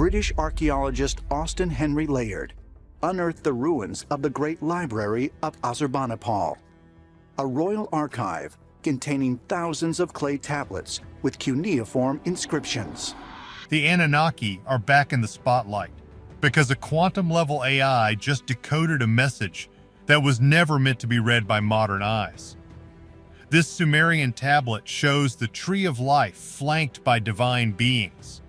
British archaeologist Austen Henry Layard unearthed the ruins of the Great Library of Ashurbanipal, a royal archive containing thousands of clay tablets with cuneiform inscriptions. The Anunnaki are back in the spotlight because a quantum-level AI just decoded a message that was never meant to be read by modern eyes. This Sumerian tablet shows the tree of life flanked by divine beings.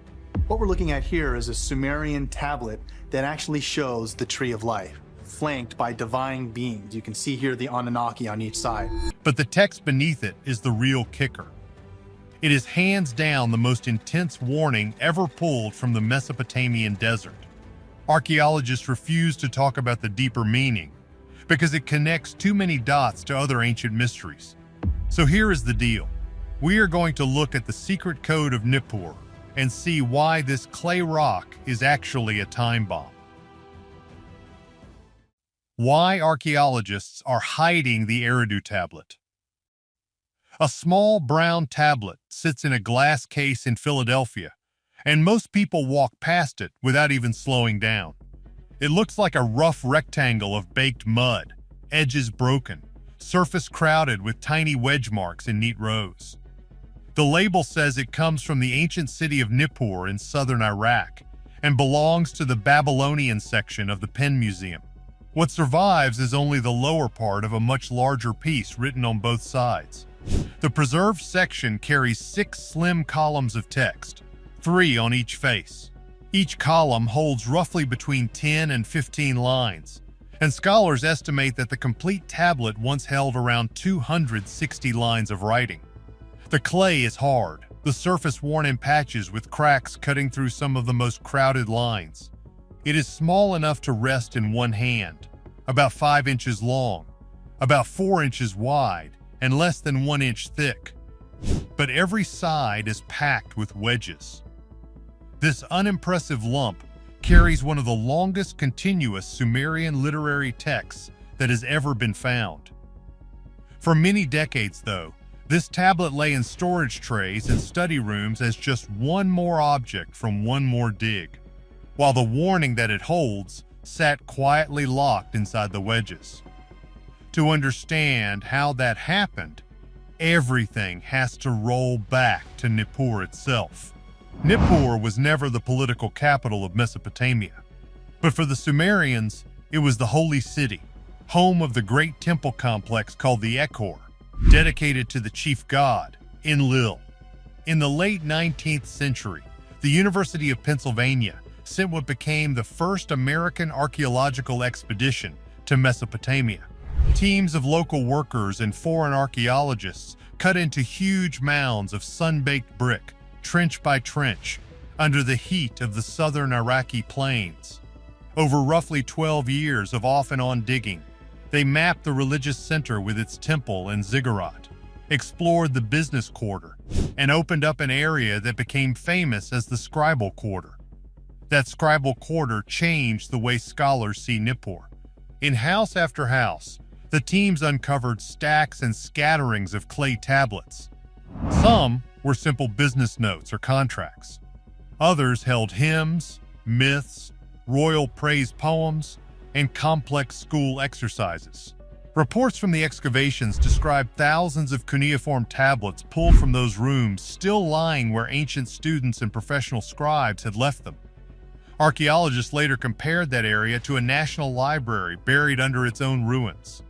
What we're looking at here is a Sumerian tablet that actually shows the tree of life, flanked by divine beings. You can see here the Anunnaki on each side. But the text beneath it is the real kicker. It is hands down the most intense warning ever pulled from the Mesopotamian desert. Archaeologists refuse to talk about the deeper meaning because it connects too many dots to other ancient mysteries. So here is the deal. We are going to look at the secret code of Nippur and see why this clay rock is actually a time bomb. Why archaeologists are hiding the Eridu tablet. A small brown tablet sits in a glass case in Philadelphia, and most people walk past it without even slowing down. It looks like a rough rectangle of baked mud, edges broken, surface crowded with tiny wedge marks in neat rows. The label says it comes from the ancient city of Nippur in southern Iraq and belongs to the Babylonian section of the Penn Museum. What survives is only the lower part of a much larger piece written on both sides. The preserved section carries 6 slim columns of text, 3 on each face. Each column holds roughly between 10 and 15 lines, and scholars estimate that the complete tablet once held around 260 lines of writing. The clay is hard, the surface worn in patches with cracks cutting through some of the most crowded lines. It is small enough to rest in one hand, about 5 inches long, about 4 inches wide, and less than 1 inch thick. But every side is packed with wedges. This unimpressive lump carries one of the longest continuous Sumerian literary texts that has ever been found. For many decades, though, this tablet lay in storage trays and study rooms as just one more object from one more dig, while the warning that it holds sat quietly locked inside the wedges. To understand how that happened, everything has to roll back to Nippur itself. Nippur was never the political capital of Mesopotamia, but for the Sumerians, it was the holy city, home of the great temple complex called the Ekor, dedicated to the chief god, Enlil. In the late 19th century, the University of Pennsylvania sent what became the first American archaeological expedition to Mesopotamia. Teams of local workers and foreign archaeologists cut into huge mounds of sun-baked brick, trench by trench, under the heat of the southern Iraqi plains. Over roughly 12 years of off-and-on digging, they mapped the religious center with its temple and ziggurat, explored the business quarter, and opened up an area that became famous as the Scribal Quarter. That Scribal Quarter changed the way scholars see Nippur. In house after house, the teams uncovered stacks and scatterings of clay tablets. Some were simple business notes or contracts. Others held hymns, myths, royal praise poems, and complex school exercises. Reports from the excavations describe thousands of cuneiform tablets pulled from those rooms still lying where ancient students and professional scribes had left them. Archaeologists later compared that area to a national library buried under its own ruins.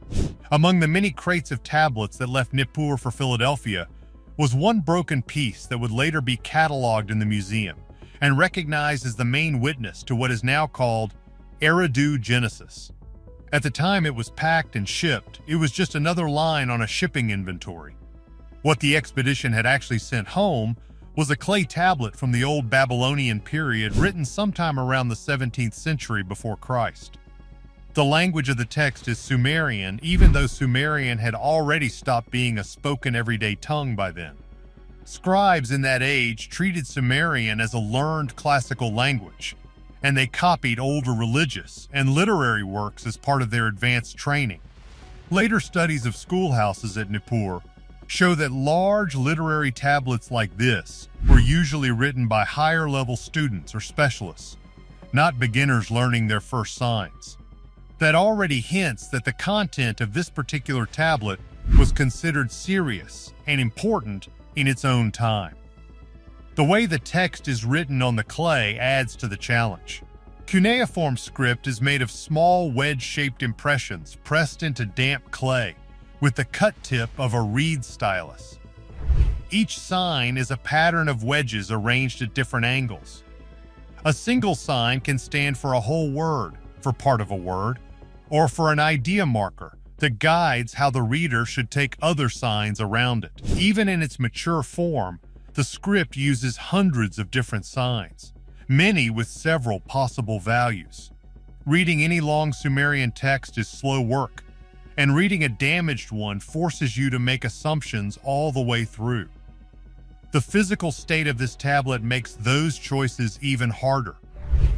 Among the many crates of tablets that left Nippur for Philadelphia was one broken piece that would later be cataloged in the museum and recognized as the main witness to what is now called Eridu Genesis. At the time it was packed and shipped, it was just another line on a shipping inventory. What the expedition had actually sent home was a clay tablet from the old Babylonian period written sometime around the 17th century before Christ. The language of the text is Sumerian, even though Sumerian had already stopped being a spoken everyday tongue by then. Scribes in that age treated Sumerian as a learned classical language, and they copied older religious and literary works as part of their advanced training. Later studies of schoolhouses at Nippur show that large literary tablets like this were usually written by higher-level students or specialists, not beginners learning their first signs. That already hints that the content of this particular tablet was considered serious and important in its own time. The way the text is written on the clay adds to the challenge. Cuneiform script is made of small wedge-shaped impressions pressed into damp clay with the cut tip of a reed stylus. Each sign is a pattern of wedges arranged at different angles. A single sign can stand for a whole word, for part of a word, or for an idea marker that guides how the reader should take other signs around it. Even in its mature form, the script uses hundreds of different signs, many with several possible values. Reading any long Sumerian text is slow work, and reading a damaged one forces you to make assumptions all the way through. The physical state of this tablet makes those choices even harder.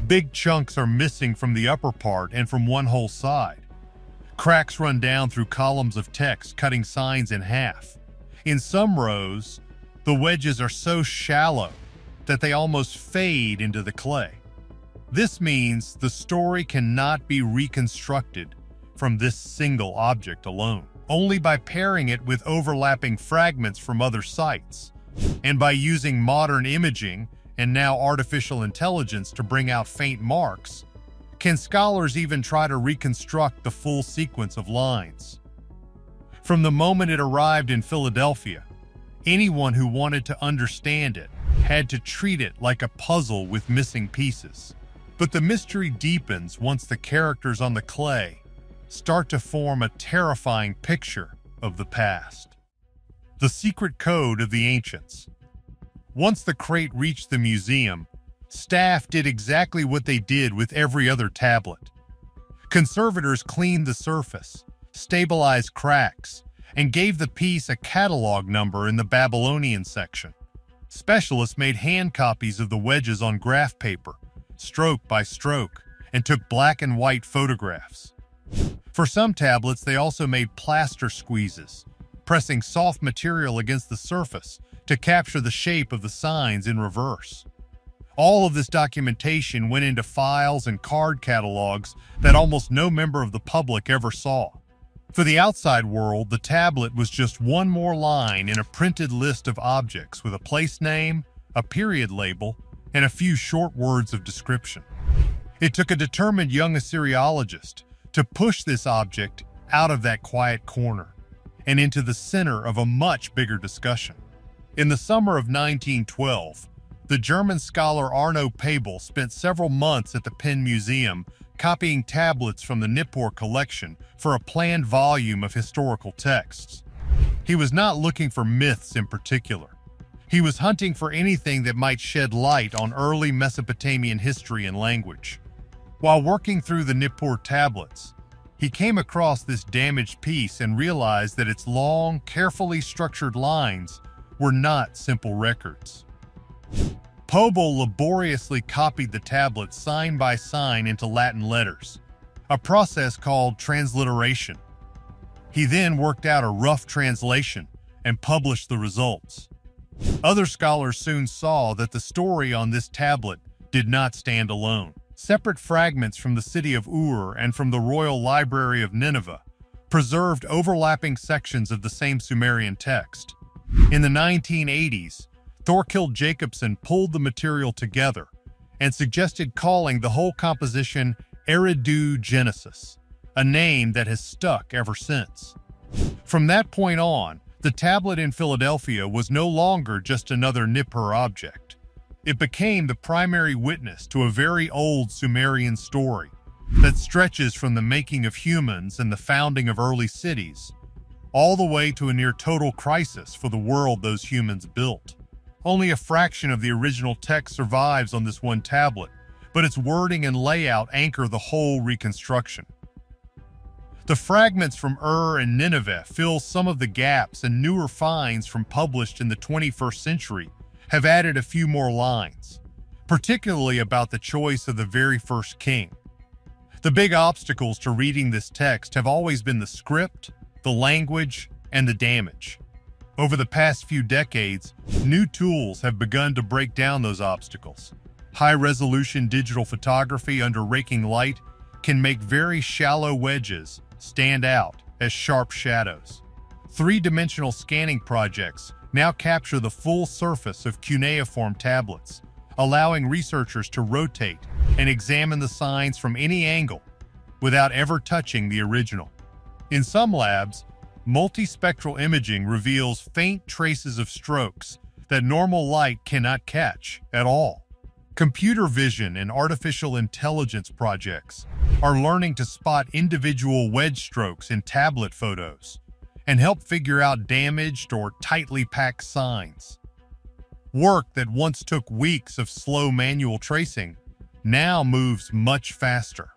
Big chunks are missing from the upper part and from one whole side. Cracks run down through columns of text, cutting signs in half. In some rows, the wedges are so shallow that they almost fade into the clay. This means the story cannot be reconstructed from this single object alone, only by pairing it with overlapping fragments from other sites, and by using modern imaging and now artificial intelligence to bring out faint marks, can scholars even try to reconstruct the full sequence of lines. From the moment it arrived in Philadelphia, anyone who wanted to understand it had to treat it like a puzzle with missing pieces. But the mystery deepens once the characters on the clay start to form a terrifying picture of the past. The secret code of the ancients. Once the crate reached the museum, staff did exactly what they did with every other tablet. Conservators cleaned the surface, stabilized cracks, and gave the piece a catalog number in the Babylonian section. Specialists made hand copies of the wedges on graph paper, stroke by stroke, and took black and white photographs. For some tablets, they also made plaster squeezes, pressing soft material against the surface to capture the shape of the signs in reverse. All of this documentation went into files and card catalogs that almost no member of the public ever saw. For the outside world, the tablet was just one more line in a printed list of objects with a place name, a period label, and a few short words of description. It took a determined young Assyriologist to push this object out of that quiet corner and into the center of a much bigger discussion. In the summer of 1912, the German scholar Arno Pabel spent several months at the Penn Museum copying tablets from the Nippur collection for a planned volume of historical texts. He was not looking for myths in particular. He was hunting for anything that might shed light on early Mesopotamian history and language. While working through the Nippur tablets, he came across this damaged piece and realized that its long, carefully structured lines were not simple records. Pabel laboriously copied the tablet sign by sign into Latin letters, a process called transliteration. He then worked out a rough translation and published the results. Other scholars soon saw that the story on this tablet did not stand alone. Separate fragments from the city of Ur and from the Royal Library of Nineveh preserved overlapping sections of the same Sumerian text. In the 1980s, Thorkild Jacobsen pulled the material together and suggested calling the whole composition Eridu Genesis, a name that has stuck ever since. From that point on, the tablet in Philadelphia was no longer just another Nippur object. It became the primary witness to a very old Sumerian story that stretches from the making of humans and the founding of early cities, all the way to a near-total crisis for the world those humans built. Only a fraction of the original text survives on this one tablet, but its wording and layout anchor the whole reconstruction. The fragments from Ur and Nineveh fill some of the gaps, and newer finds from published in the 21st century have added a few more lines, particularly about the choice of the very first king. The big obstacles to reading this text have always been the script, the language, and the damage. Over the past few decades, new tools have begun to break down those obstacles. High-resolution digital photography under raking light can make very shallow wedges stand out as sharp shadows. Three-dimensional scanning projects now capture the full surface of cuneiform tablets, allowing researchers to rotate and examine the signs from any angle without ever touching the original. In some labs, multispectral imaging reveals faint traces of strokes that normal light cannot catch at all. Computer vision and artificial intelligence projects are learning to spot individual wedge strokes in tablet photos and help figure out damaged or tightly packed signs. Work that once took weeks of slow manual tracing now moves much faster.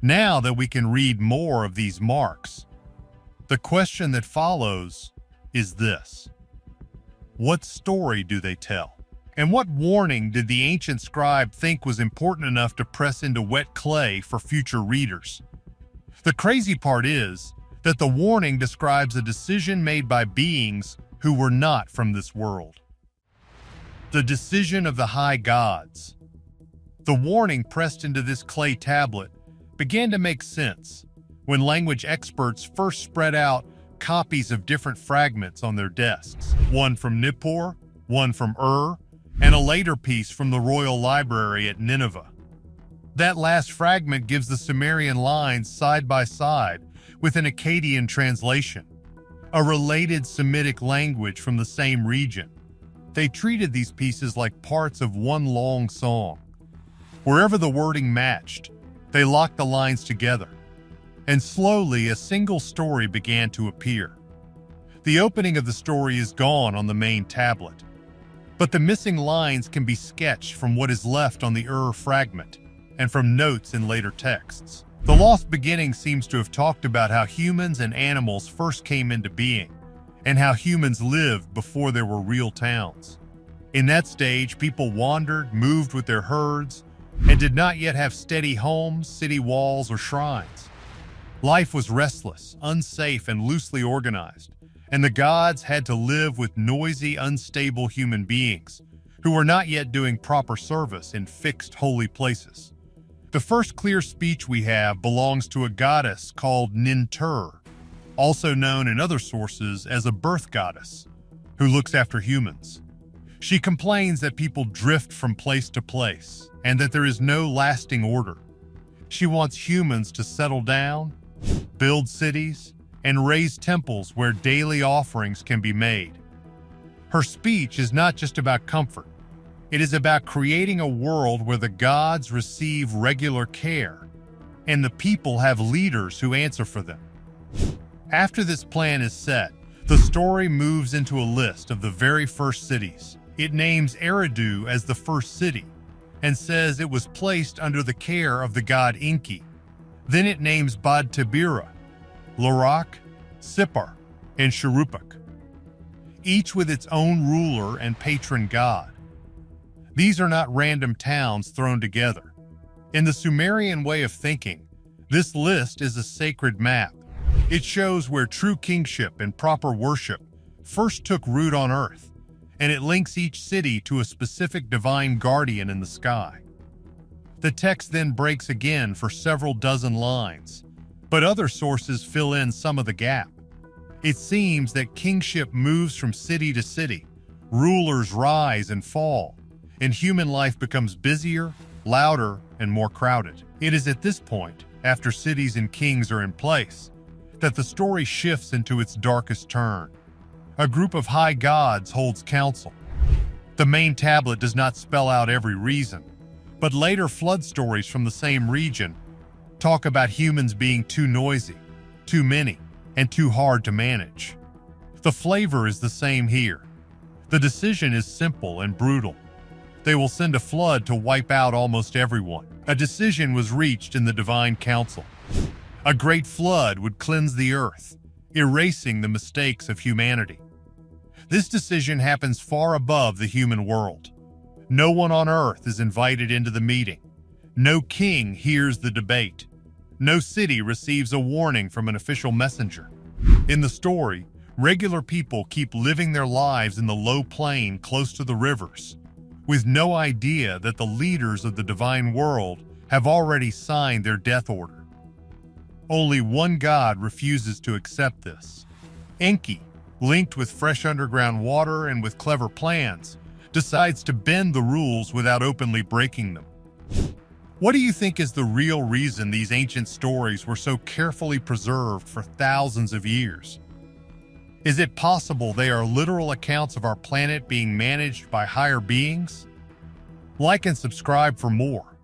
Now that we can read more of these marks, the question that follows is this: what story do they tell? And what warning did the ancient scribe think was important enough to press into wet clay for future readers? The crazy part is that the warning describes a decision made by beings who were not from this world. The decision of the high gods. The warning pressed into this clay tablet began to make sense when language experts first spread out copies of different fragments on their desks, one from Nippur, one from and a later piece from the royal library at Nineveh. That last fragment gives the Sumerian lines side by side with an Akkadian translation, a related Semitic language from the same region. They treated these pieces like parts of one long song. Wherever the wording matched, they locked the lines together, and slowly a single story began to appear. The opening of the story is gone on the main tablet, but the missing lines can be sketched from what is left on the fragment and from notes in later texts. The lost beginning seems to have talked about how humans and animals first came into being, and how humans lived before there were real towns. In that stage, people wandered, moved with their herds, and did not yet have steady homes, city walls, or shrines. Life was restless, unsafe, and loosely organized, and the gods had to live with noisy, unstable human beings who were not yet doing proper service in fixed holy places. The first clear speech we have belongs to a goddess called Nippur, also known in other sources as a birth goddess, who looks after humans. She complains that people drift from place to place and that there is no lasting order. She wants humans to settle down, build cities, and raise temples where daily offerings can be made. Her speech is not just about comfort. It is about creating a world where the gods receive regular care and the people have leaders who answer for them. After this plan is set, the story moves into a list of the very first cities. It names Eridu as the first city and says it was placed under the care of the god Enki. Then it names Bad Tabira, Larak, Sippar, and Shuruppak, each with its own ruler and patron god. These are not random towns thrown together. In the Sumerian way of thinking, this list is a sacred map. It shows where true kingship and proper worship first took root on earth, and it links each city to a specific divine guardian in the sky. The text then breaks again for several dozen lines, but other sources fill in some of the gap. It seems that kingship moves from city to city, rulers rise and fall, and human life becomes busier, louder, and more crowded. It is at this point, after cities and kings are in place, that the story shifts into its darkest turn. A group of high gods holds council. The main tablet does not spell out every reason, but later flood stories from the same region talk about humans being too noisy, too many, and too hard to manage. The flavor is the same here. The decision is simple and brutal. They will send a flood to wipe out almost everyone. A decision was reached in the divine council. A great flood would cleanse the earth, erasing the mistakes of humanity. This decision happens far above the human world. No one on earth is invited into the meeting. No king hears the debate. No city receives a warning from an official messenger. In the story, Regular people keep living their lives in the low plain close to the rivers, with no idea that the leaders of the divine world have already signed their death order. Only one god refuses to accept this. Enki, linked with fresh underground water and with clever plans, decides to bend the rules without openly breaking them. What do you think is the real reason these ancient stories were so carefully preserved for thousands of years? Is it possible they are literal accounts of our planet being managed by higher beings? Like and subscribe for more.